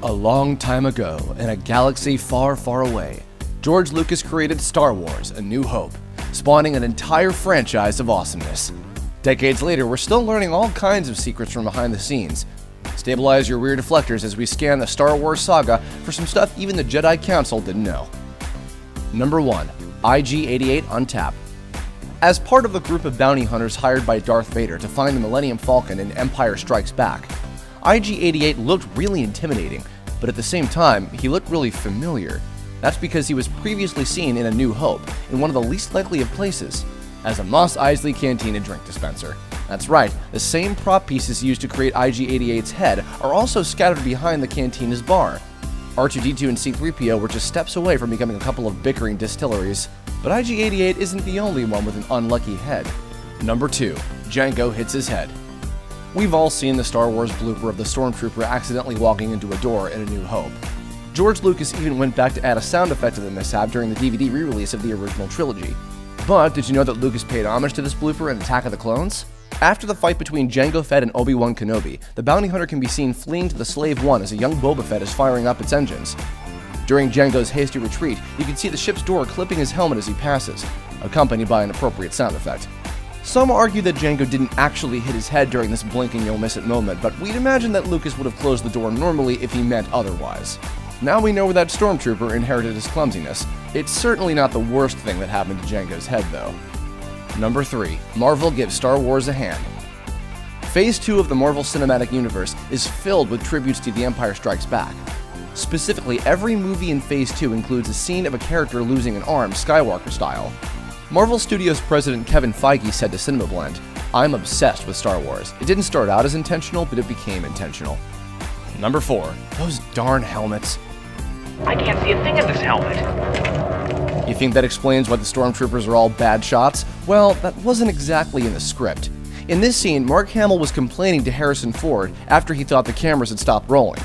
A long time ago, in a galaxy far, far away, George Lucas created Star Wars: A New Hope, spawning an entire franchise of awesomeness. Decades later, we're still learning all kinds of secrets from behind the scenes. Stabilize your rear deflectors as we scan the Star Wars saga for some stuff even the Jedi Council didn't know. Number 1. IG-88 on tap. As part of the group of bounty hunters hired by Darth Vader to find the Millennium Falcon in Empire Strikes Back, IG-88 looked really intimidating, but at the same time, he looked really familiar. That's because he was previously seen in A New Hope, in one of the least likely of places, as a Mos Eisley Cantina drink dispenser. That's right, the same prop pieces used to create IG-88's head are also scattered behind the cantina's bar. R2-D2 and C-3PO were just steps away from becoming a couple of bickering distilleries, but IG-88 isn't the only one with an unlucky head. Number 2. Jango hits his head. We've all seen the Star Wars blooper of the stormtrooper accidentally walking into a door in A New Hope. George Lucas even went back to add a sound effect to the mishap during the DVD re-release of the original trilogy. But did you know that Lucas paid homage to this blooper in Attack of the Clones? After the fight between Jango Fett and Obi-Wan Kenobi, the bounty hunter can be seen fleeing to the Slave One as a young Boba Fett is firing up its engines. During Jango's hasty retreat, you can see the ship's door clipping his helmet as he passes, accompanied by an appropriate sound effect. Some argue that Jango didn't actually hit his head during this blink and you'll miss it moment, but we'd imagine that Lucas would have closed the door normally if he meant otherwise. Now we know where that stormtrooper inherited his clumsiness. It's certainly not the worst thing that happened to Jango's head, though. Number 3. Marvel gives Star Wars a hand. Phase 2 of the Marvel Cinematic Universe is filled with tributes to The Empire Strikes Back. Specifically, every movie in Phase 2 includes a scene of a character losing an arm, Skywalker style. Marvel Studios president Kevin Feige said to CinemaBlend, "I'm obsessed with Star Wars. It didn't start out as intentional, but it became intentional." Number 4. Those darn helmets. I can't see a thing in this helmet. You think that explains why the stormtroopers are all bad shots? Well, that wasn't exactly in the script. In this scene, Mark Hamill was complaining to Harrison Ford after he thought the cameras had stopped rolling.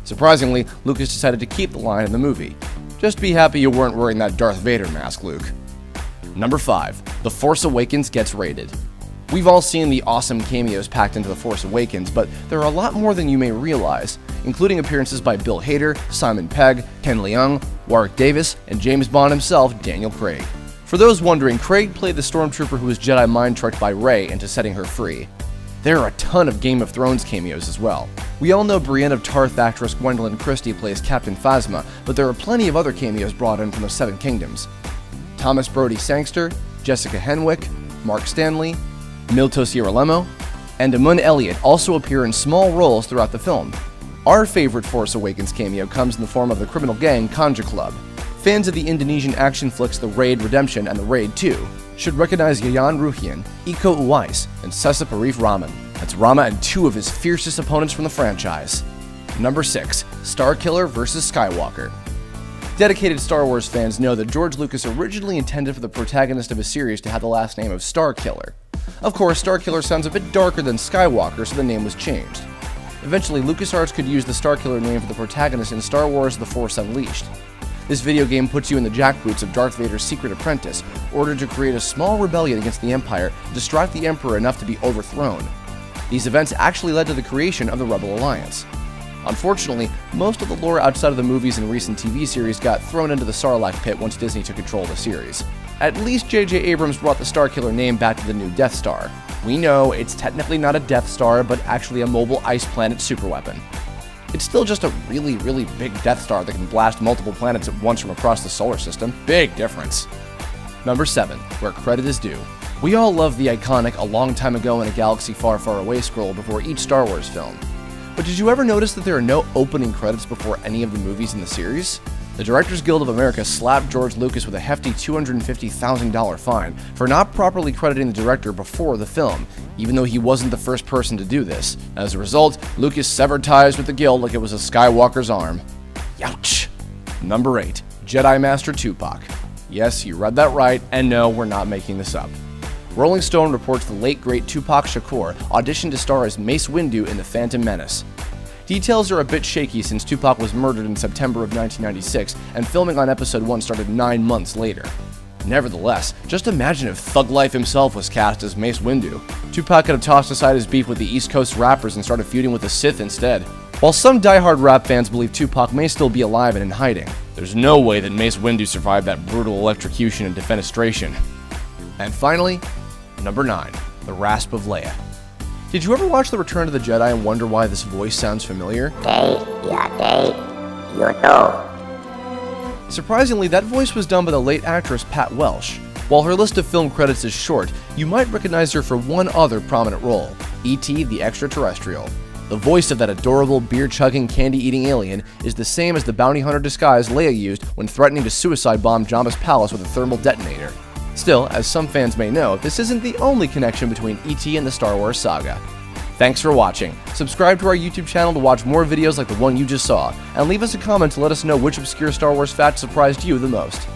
Surprisingly, Lucas decided to keep the line in the movie. Just be happy you weren't wearing that Darth Vader mask, Luke. Number 5. The Force Awakens gets rated. We've all seen the awesome cameos packed into The Force Awakens, but there are a lot more than you may realize, including appearances by Bill Hader, Simon Pegg, Ken Leung, Warwick Davis, and James Bond himself, Daniel Craig. For those wondering, Craig played the stormtrooper who was Jedi mind-tricked by Rey into setting her free. There are a ton of Game of Thrones cameos as well. We all know Brienne of Tarth actress Gwendolyn Christie plays Captain Phasma, but there are plenty of other cameos brought in from the Seven Kingdoms. Thomas Brodie Sangster, Jessica Henwick, Mark Stanley, Milto Sierralemo, and Amun Elliott also appear in small roles throughout the film. Our favorite Force Awakens cameo comes in the form of the criminal gang Conja Club. Fans of the Indonesian action flicks The Raid Redemption and The Raid 2 should recognize Yayan Ruhian, Iko Uwais, and Sessa Parif Rahman. That's Rama and 2 of his fiercest opponents from the franchise. Number 6. Starkiller vs. Skywalker. Dedicated Star Wars fans know that George Lucas originally intended for the protagonist of a series to have the last name of Starkiller. Of course, Starkiller sounds a bit darker than Skywalker, so the name was changed. Eventually, LucasArts could use the Starkiller name for the protagonist in Star Wars: The Force Unleashed. This video game puts you in the jackboots of Darth Vader's secret apprentice, ordered to create a small rebellion against the Empire and distract the Emperor enough to be overthrown. These events actually led to the creation of the Rebel Alliance. Unfortunately, most of the lore outside of the movies and recent TV series got thrown into the Sarlacc pit once Disney took control of the series. At least J.J. Abrams brought the Starkiller name back to the new Death Star. We know it's technically not a Death Star, but actually a mobile ice planet superweapon. It's still just a really, really big Death Star that can blast multiple planets at once from across the solar system. Big difference. Number 7. Where credit is due. We all love the iconic "A Long Time Ago in a Galaxy Far, Far Away" scroll before each Star Wars film. But did you ever notice that there are no opening credits before any of the movies in the series? The Directors Guild of America slapped George Lucas with a hefty $250,000 fine for not properly crediting the director before the film, even though he wasn't the first person to do this. As a result, Lucas severed ties with the guild like it was a Skywalker's arm. Youch! Number 8. Jedi Master Tupac. Yes, you read that right, and no, we're not making this up. Rolling Stone reports the late great Tupac Shakur auditioned to star as Mace Windu in The Phantom Menace. Details are a bit shaky since Tupac was murdered in September of 1996, and filming on Episode 1 started 9 months later. Nevertheless, just imagine if Thug Life himself was cast as Mace Windu. Tupac could have tossed aside his beef with the East Coast rappers and started feuding with the Sith instead. While some diehard rap fans believe Tupac may still be alive and in hiding, there's no way that Mace Windu survived that brutal electrocution and defenestration. And finally, number 9, the rasp of Leia. Did you ever watch The Return of the Jedi and wonder why this voice sounds familiar? Surprisingly, that voice was done by the late actress Pat Welsh. While her list of film credits is short, you might recognize her for one other prominent role, E.T. the Extraterrestrial. The voice of that adorable, beer-chugging, candy-eating alien is the same as the bounty hunter disguise Leia used when threatening to suicide bomb Jabba's palace with a thermal detonator. Still, as some fans may know, this isn't the only connection between E.T. and the Star Wars saga. Thanks for watching. Subscribe to our YouTube channel to watch more videos like the one you just saw, and leave us a comment to let us know which obscure Star Wars fact surprised you the most.